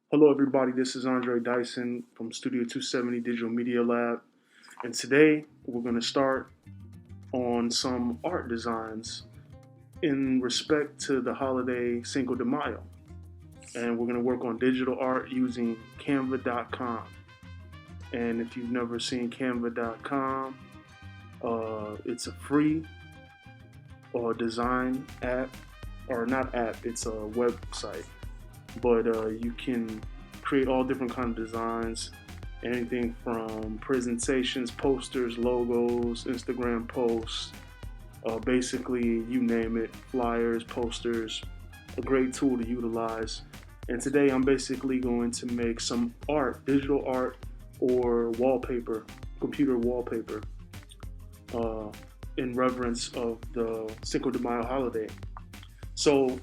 Hello, everybody. This is Andre Dyson from Studio 270 Digital Media Lab. And today we're going to start on some art designs in respect to the holiday Cinco de Mayo. And we're going to work on digital art using Canva.com. And if you've never seen Canva.com, it's a free design app, or not app, it's a website. But you can create all different kind of designs, anything from presentations, posters, logos, Instagram posts, basically you name it, flyers, posters, a great tool to utilize. And today I'm basically going to make some art, digital art or wallpaper, computer wallpaper, in reverence of the Cinco de Mayo holiday. So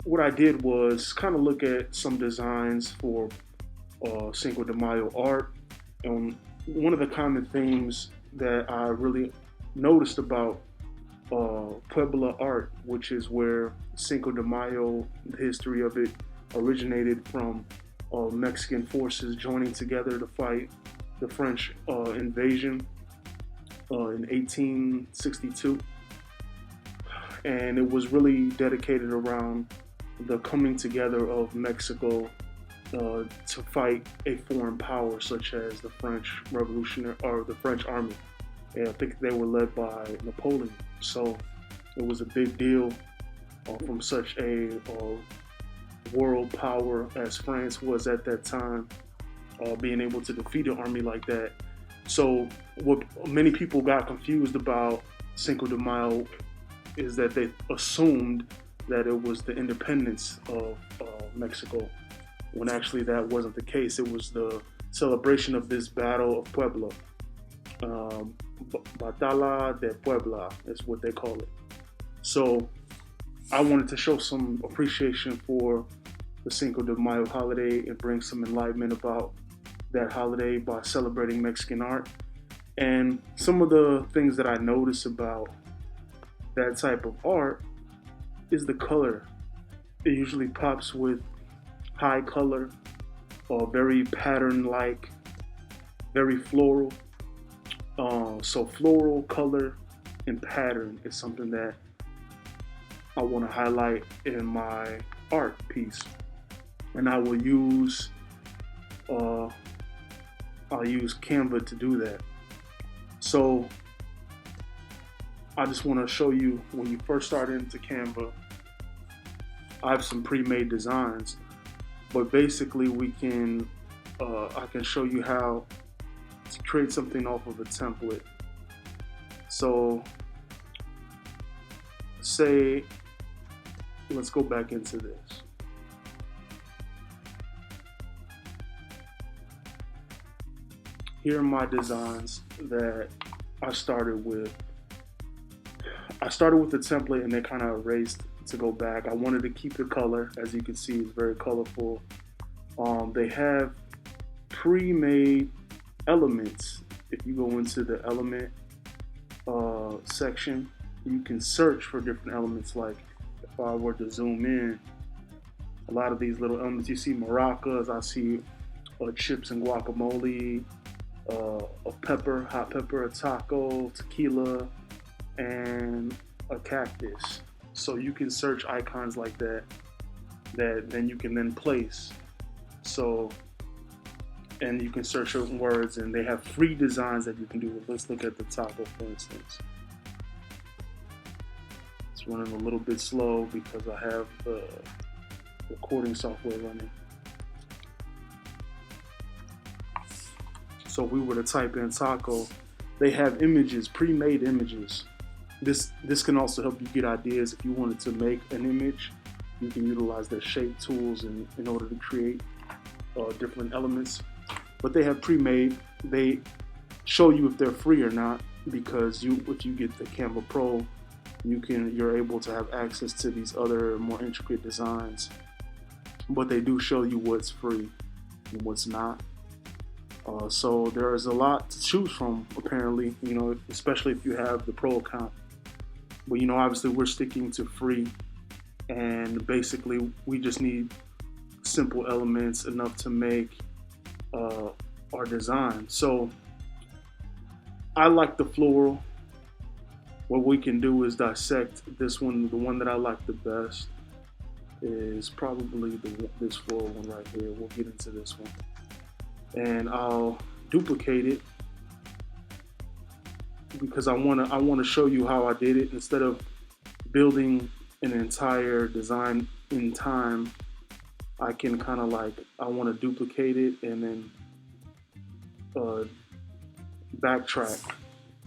what I did was kind of look at some designs for Cinco de Mayo art. And one of the common themes that I really noticed about Puebla art, which is where Cinco de Mayo, the history of it originated from Mexican forces joining together to fight the French invasion in 1862. And it was really dedicated around the coming together of Mexico to fight a foreign power such as the French Revolutionary or the French Army. And I think they were led by Napoleon. So it was a big deal from such a world power as France was at that time, being able to defeat an army like that. So what many people got confused about Cinco de Mayo is that they assumed that it was the independence of Mexico, when actually that wasn't the case. It was the celebration of this battle of Puebla. Batalla de Puebla is what they call it. So I wanted to show some appreciation for the Cinco de Mayo holiday and bring some enlightenment about that holiday by celebrating Mexican art. And some of the things that I notice about that type of art is the color. It usually pops with high color or very pattern-like, very floral. So floral color and pattern is something that I want to highlight in my art piece, and I will use I'll use Canva to do that. So I just want to show you, when you first start into Canva, I have some pre-made designs, but basically I can show you how to create something off of a template. So let's go back into this. Here are my designs that I started with. I started with the template and then kind of erased to go back. I wanted to keep the color, as you can see, it's very colorful. They have pre-made elements. If you go into the element section, you can search for different elements. Like if I were to zoom in, a lot of these little elements, you see maracas, I see chips and guacamole, a pepper, hot pepper, a taco, tequila, and a cactus. So you can search icons like that then you can then place. So, and you can search certain words, and they have free designs that you can do. Let's look at the taco, for instance. It's running a little bit slow because I have the recording software running. So if we were to type in taco, they have images, pre-made images. This can also help you get ideas. If you wanted to make an image, you can utilize their shape tools in order to create different elements. But they have pre-made. They show you if they're free or not, because if you get the Canva Pro, you're able to have access to these other more intricate designs. But they do show you what's free and what's not. So there is a lot to choose from, apparently, especially if you have the Pro account. But obviously we're sticking to free, and basically we just need simple elements enough to make uh, our design. So I like the floral. What we can do is dissect this one. The one that I like the best is probably this floral one right here. We'll get into this one. And I'll duplicate it because I wanna show you how I did it. Instead of building an entire design in time, I can kind of like, I want to duplicate it and then backtrack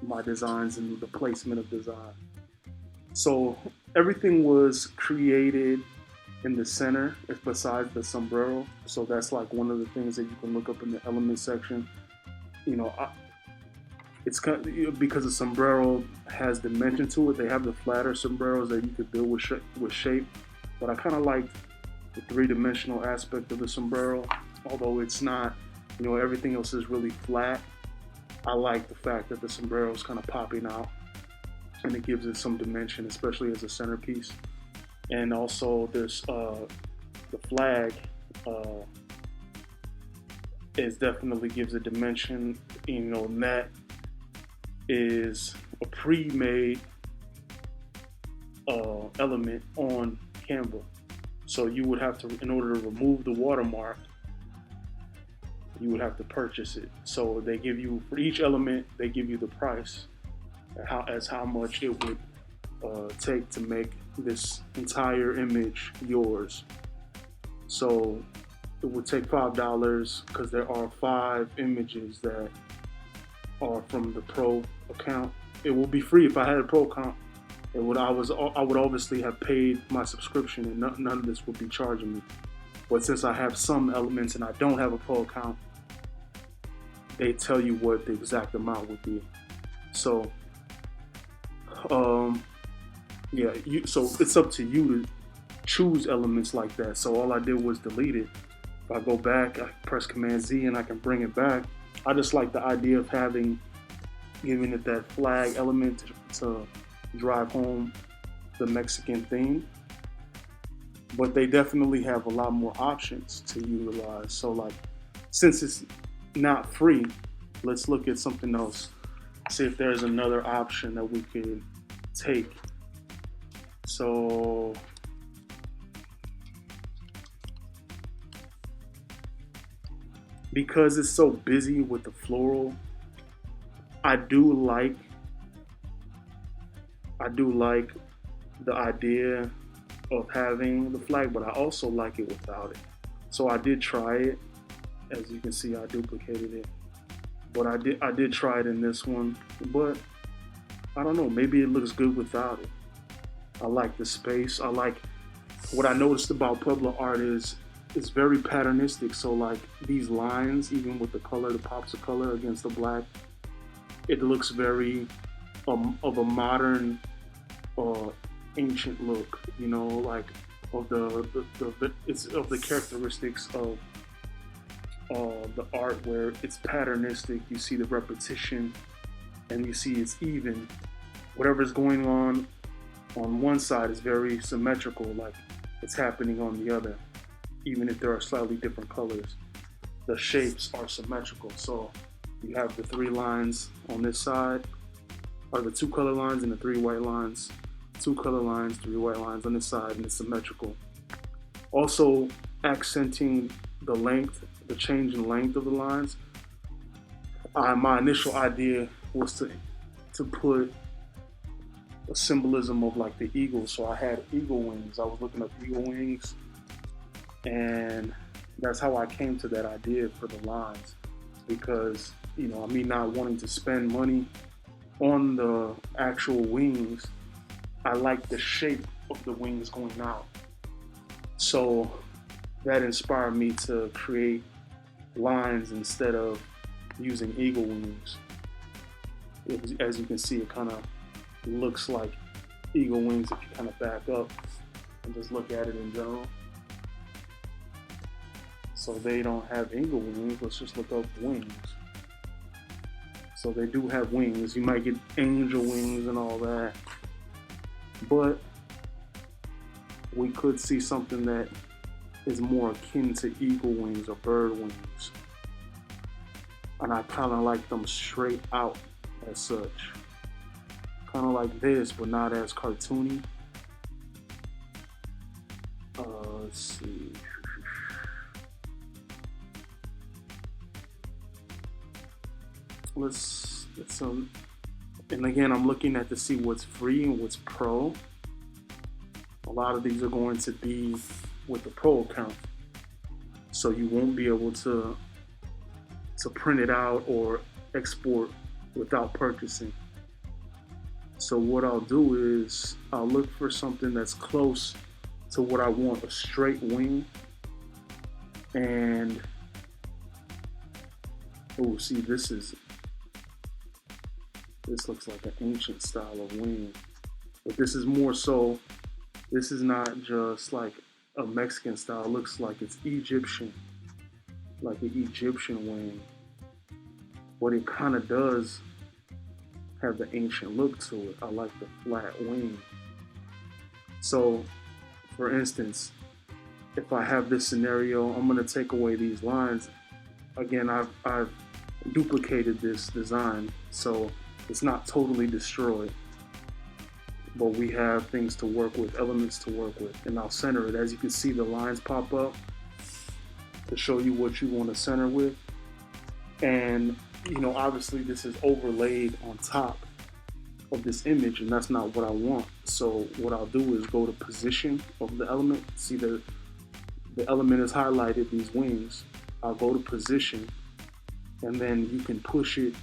my designs and the placement of design. So everything was created in the center besides the sombrero. So that's like one of the things that you can look up in the element section. You know, it's kind of, because the sombrero has dimension to it. They have the flatter sombreros that you could build with shape, but I kind of like the three-dimensional aspect of the sombrero. Although it's not, you know, everything else is really flat. I like the fact that the sombrero is kind of popping out, and it gives it some dimension, especially as a centerpiece. And also, this the flag is definitely gives a dimension. You know, and that is a pre-made element on Canva. So you would have to, in order to remove the watermark, you would have to purchase it. So they give you, for each element, they give you the price as how much it would take to make this entire image yours. So it would take $5 because there are 5 images that are from the pro account. It will be free if I had a pro account. I would obviously have paid my subscription, and none of this would be charging me. But since I have some elements and I don't have a pro account, they tell you what the exact amount would be. So, yeah, so it's up to you to choose elements like that. So all I did was delete it. If I go back, I press Command Z and I can bring it back. I just like the idea of giving it that flag element to drive home the Mexican theme. But they definitely have a lot more options to utilize. So like, since it's not free, let's look at something else. See if there's another option that we could take. So because it's so busy with the floral, I do like the idea of having the flag, but I also like it without it. So I did try it. As you can see, I duplicated it, but I did try it in this one, but I don't know, maybe it looks good without it. I like the space. I like what I noticed about Pueblo art is it's very patternistic. So like these lines, even with the color, the pops of color against the black, it looks very of a modern ancient look, you know, like of it's of the characteristics of the art where it's patternistic. You see the repetition, and you see it's even. Whatever's going on one side is very symmetrical, like it's happening on the other, even if there are slightly different colors. The shapes are symmetrical. So you have the 3 lines on this side, or the 2 color lines and the 3 white lines. 2 color lines, 3 white lines on this side, and it's symmetrical. Also accenting the length, the change in length of the lines. My initial idea was to put a symbolism of like the eagle. So I had eagle wings. I was looking up eagle wings, and that's how I came to that idea for the lines. Because, you know, me not wanting to spend money on the actual wings, I like the shape of the wings going out. So that inspired me to create lines instead of using eagle wings. As you can see, it kind of looks like eagle wings if you kind of back up and just look at it in general. So they don't have eagle wings. Let's just look up wings. So they do have wings. You might get angel wings and all that, but we could see something that is more akin to eagle wings or bird wings. And I kind of like them straight out as such. Kind of like this, but not as cartoony. Let's see. Let's and again, I'm looking at to see what's free and what's pro. A lot of these are going to be with the pro account, so you won't be able to print it out or export without purchasing. So what I'll do is I'll look for something that's close to what I want, a straight wing. And oh, see, this looks like an ancient style of wing. But this is more so, this is not just like a Mexican style. It looks like it's Egyptian, like an Egyptian wing. But it kind of does have the ancient look to it. I like the flat wing. So, for instance, if I have this scenario, I'm going to take away these lines. Again, I've duplicated this design, so it's not totally destroyed. But we have things to work with, elements to work with, and I'll center it. As you can see, the lines pop up to show you what you want to center with. And obviously this is overlaid on top of this image, and that's not what I want. So what I'll do is go to position of the element. See the element is highlighted, these wings. I'll go to position, and then you can push it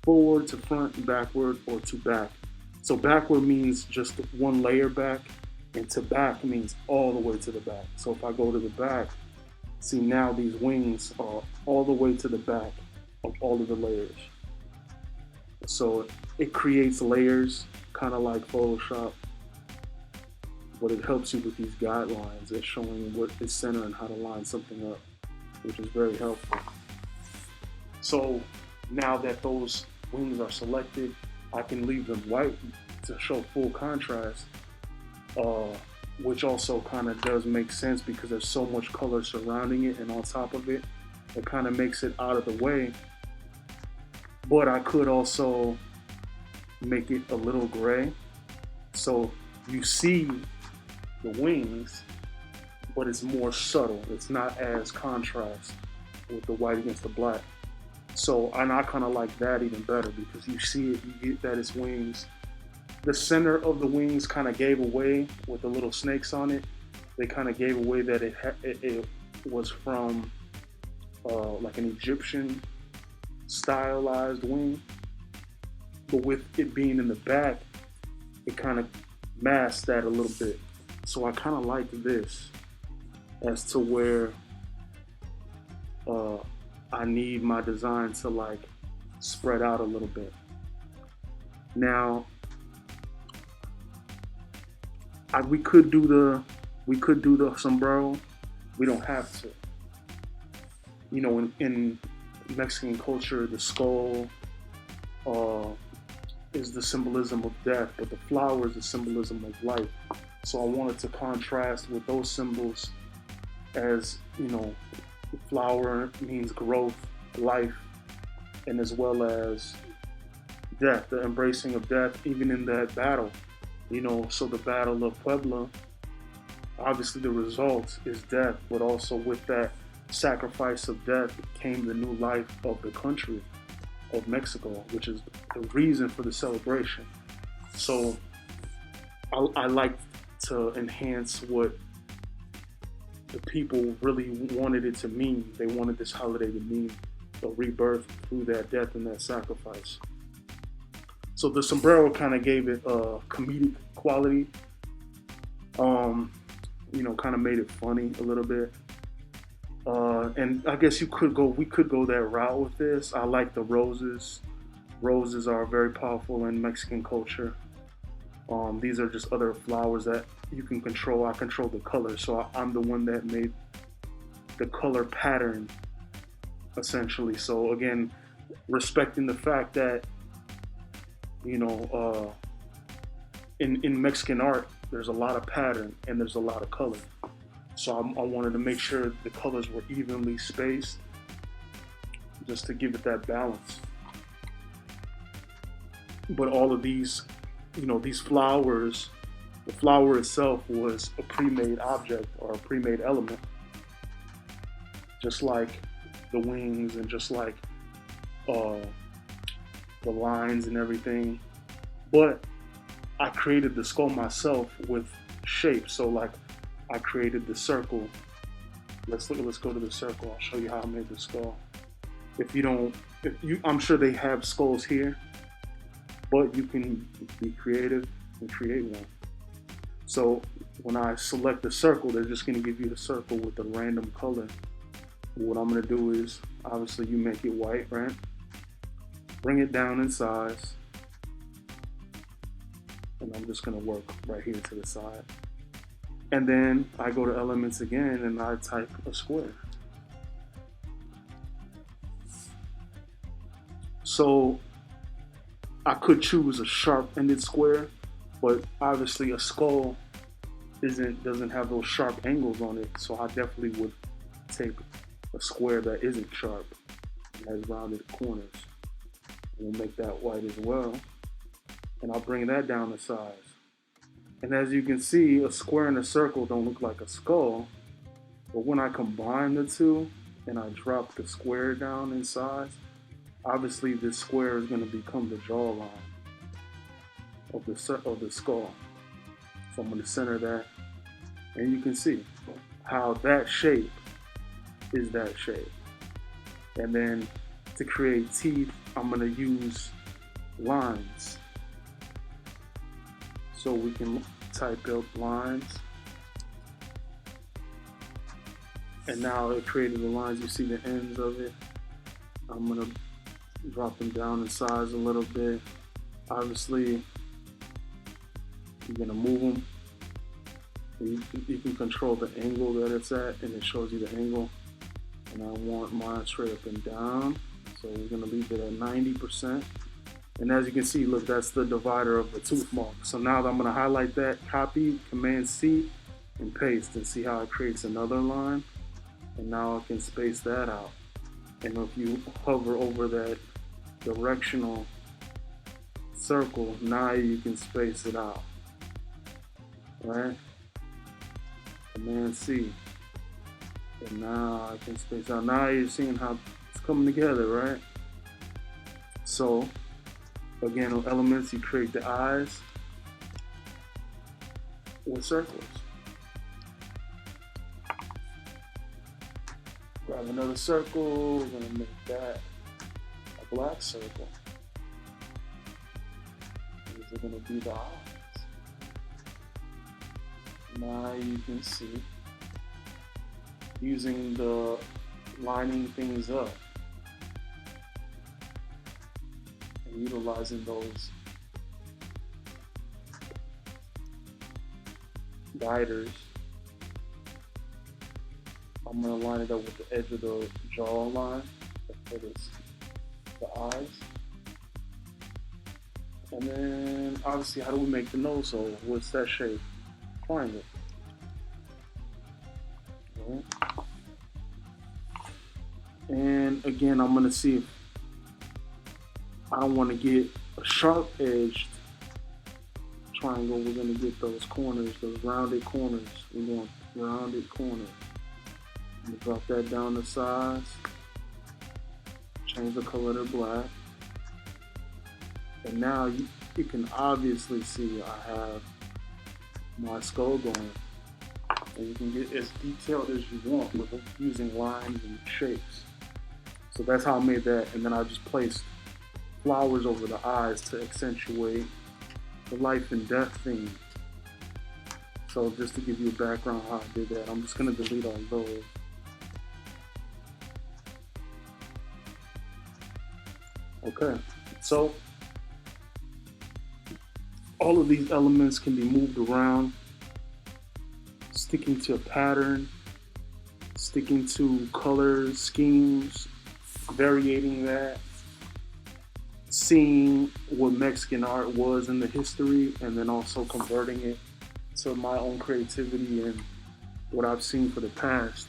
forward to front, backward, or to back. So backward means just one layer back, and to back means all the way to the back. So if I go to the back, see now these wings are all the way to the back of all of the layers. So it creates layers, kind of like Photoshop, but it helps you with these guidelines and showing what is center and how to line something up, which is very helpful. So now that those wings are selected, I can leave them white to show full contrast, which also kind of does make sense because there's so much color surrounding it and on top of it. It kind of makes it out of the way. But I could also make it a little gray. So you see the wings, but it's more subtle. It's not as contrast with the white against the black. So, and I kind of like that even better because you see it, you get that it's wings. The center of the wings kind of gave away with the little snakes on it. They kind of gave away that it was from like an Egyptian stylized wing. But with it being in the back, it kind of masked that a little bit. So I kind of like this as to where I need my design to like spread out a little bit. Now, we could do the sombrero. We don't have to. In Mexican culture, the skull is the symbolism of death, but the flower is the symbolism of life. So I wanted to contrast with those symbols, as the flower means growth, life, and as well as death, the embracing of death, even in that battle. So the Battle of Puebla, obviously the result is death, but also with that sacrifice of death came the new life of the country of Mexico, which is the reason for the celebration. So I like to enhance what the people really wanted it to mean. They wanted this holiday to mean a rebirth through that death and that sacrifice. So the sombrero kind of gave it a comedic quality, kind of made it funny a little bit. And I guess we could go that route with this. I like the roses. Roses are very powerful in Mexican culture. These are just other flowers that you can control. I control the color, so I'm the one that made the color pattern, essentially. So again, respecting the fact that, in Mexican art, there's a lot of pattern and there's a lot of color. So I wanted to make sure the colors were evenly spaced, just to give it that balance. But all of these, these flowers, the flower itself was a pre-made object or a pre-made element, just like the wings and just like uh, the lines and everything. But I created the skull myself with shapes. So like I created the circle. Let's go to the circle. I'll show you how I made the skull. I'm sure they have skulls here, but you can be creative and create one. So when I select the circle, they're just going to give you the circle with a random color. What I'm going to do is, obviously you make it white, right? Bring it down in size. And I'm just going to work right here to the side. And then I go to elements again and I type a square. So I could choose a sharp-ended square, but obviously a skull doesn't have those sharp angles on it. So I definitely would take a square that isn't sharp and has rounded corners. And we'll make that white as well. And I'll bring that down to size. And as you can see, a square and a circle don't look like a skull, but when I combine the two and I drop the square down in size, obviously this square is going to become the jawline of the skull. So I'm going to center that, and you can see how that shape is that shape. And then to create teeth, I'm going to use lines. So we can type out lines. And now it created the lines. You see the ends of it. I'm gonna drop them down in size a little bit. Obviously, you're gonna move them. You can control the angle that it's at, and it shows you the angle. And I want mine straight up and down. So we're gonna leave it at 90%. And as you can see, look, that's the divider of the tooth mark. So now I'm gonna highlight that, copy, Command C, and paste, and see how it creates another line. And now I can space that out. And if you hover over that directional circle, now you can space it out. Right? Command C. And now I can space out. Now you're seeing how it's coming together, right? So again, on elements, you create the eyes with circles. Grab another circle, we're gonna make that a black circle. These are gonna be the eyes. Now you can see, using the lining things up, utilizing those guiders, I'm going to line it up with the edge of the jawline for the eyes. And then obviously, how do we make the nose hole? What's that shape? Triangle. Right. And again, I'm going to see if I want to get a sharp-edged triangle. We're going to get those corners, those rounded corners. We want rounded corners. I'm going to drop that down to size. Change the color to black. And now you can obviously see I have my skull going. And you can get as detailed as you want with using lines and shapes. So that's how I made that. And then I just placed flowers over the eyes to accentuate the life and death theme. So just to give you a background how I did that, I'm just going to delete all those. Okay, so all of these elements can be moved around, sticking to a pattern, sticking to colors, schemes, varying that, seeing what Mexican art was in the history, and then also converting it to my own creativity and what I've seen for the past.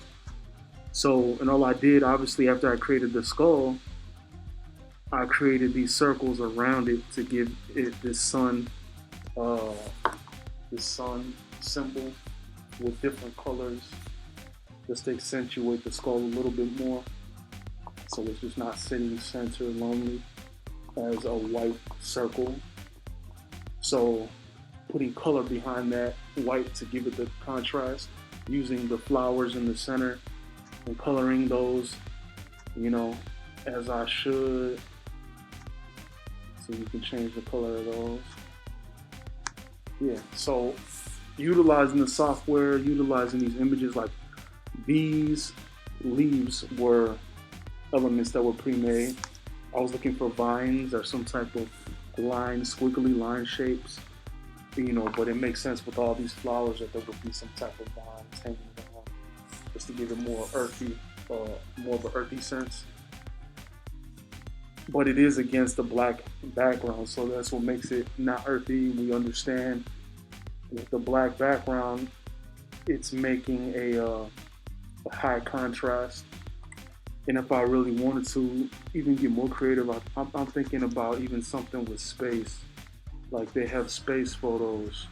So, and all I did, obviously, after I created the skull, I created these circles around it to give it uh, this sun symbol with different colors, just to accentuate the skull a little bit more. So it's just not sitting center lonely as a white circle. So putting color behind that white to give it the contrast, using the flowers in the center and coloring those, as I should. So you can change the color of those. Yeah, so utilizing the software, utilizing these images, like these leaves were elements that were pre-made. I was looking for vines or some type of squiggly line shapes, but it makes sense with all these flowers that there would be some type of vines hanging down, just to give it more earthy, more of an earthy sense. But it is against the black background, so that's what makes it not earthy. We understand with the black background, it's making a high contrast. And if I really wanted to even get more creative, I'm thinking about even something with space. Like they have space photos,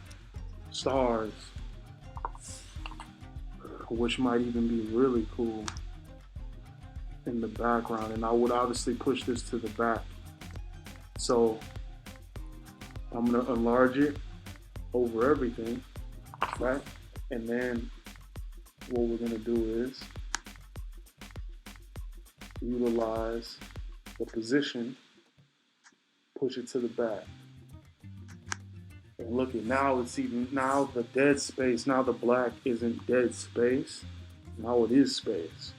stars, which might even be really cool in the background. And I would obviously push this to the back. So I'm gonna enlarge it over everything, right? And then what we're gonna do is utilize the position, push it to the back. And look at now, now the dead space, now the black isn't dead space, now it is space.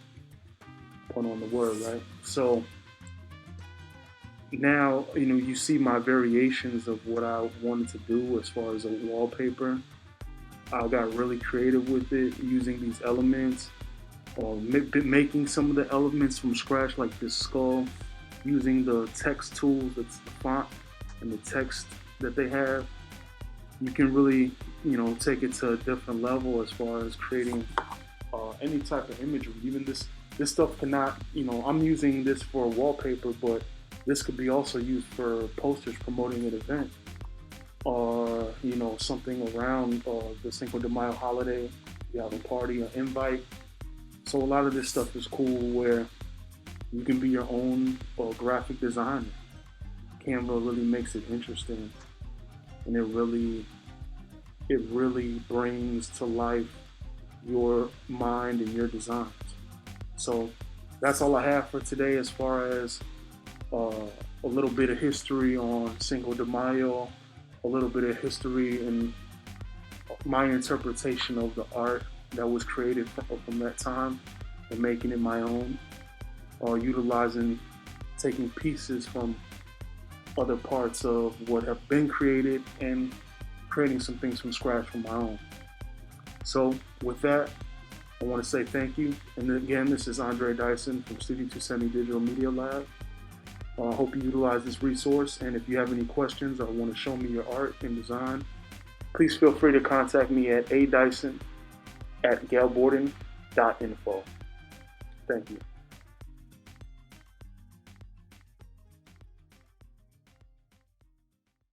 Put on the word, right? So now, you see my variations of what I wanted to do as far as a wallpaper. I got really creative with it, using these elements, or making some of the elements from scratch, like this skull, using the text tools, that's the font and the text that they have. You can really, take it to a different level as far as creating any type of imagery. Even this stuff cannot, I'm using this for wallpaper, but this could be also used for posters promoting an event, or something around the Cinco de Mayo holiday. You have a party, an invite. So a lot of this stuff is cool where you can be your own graphic designer. Canva really makes it interesting, and it really brings to life your mind and your designs. So that's all I have for today as far as a little bit of history on Cinco de Mayo, a little bit of history and my interpretation of the art that was created from that time and making it my own, taking pieces from other parts of what have been created and creating some things from scratch from my own. So with that, I want to say thank you. And again, this is Andre Dyson from Studio 270 Digital Media Lab. I hope you utilize this resource. And if you have any questions or want to show me your art and design, please feel free to contact me at adyson@galeborden.info. Thank you.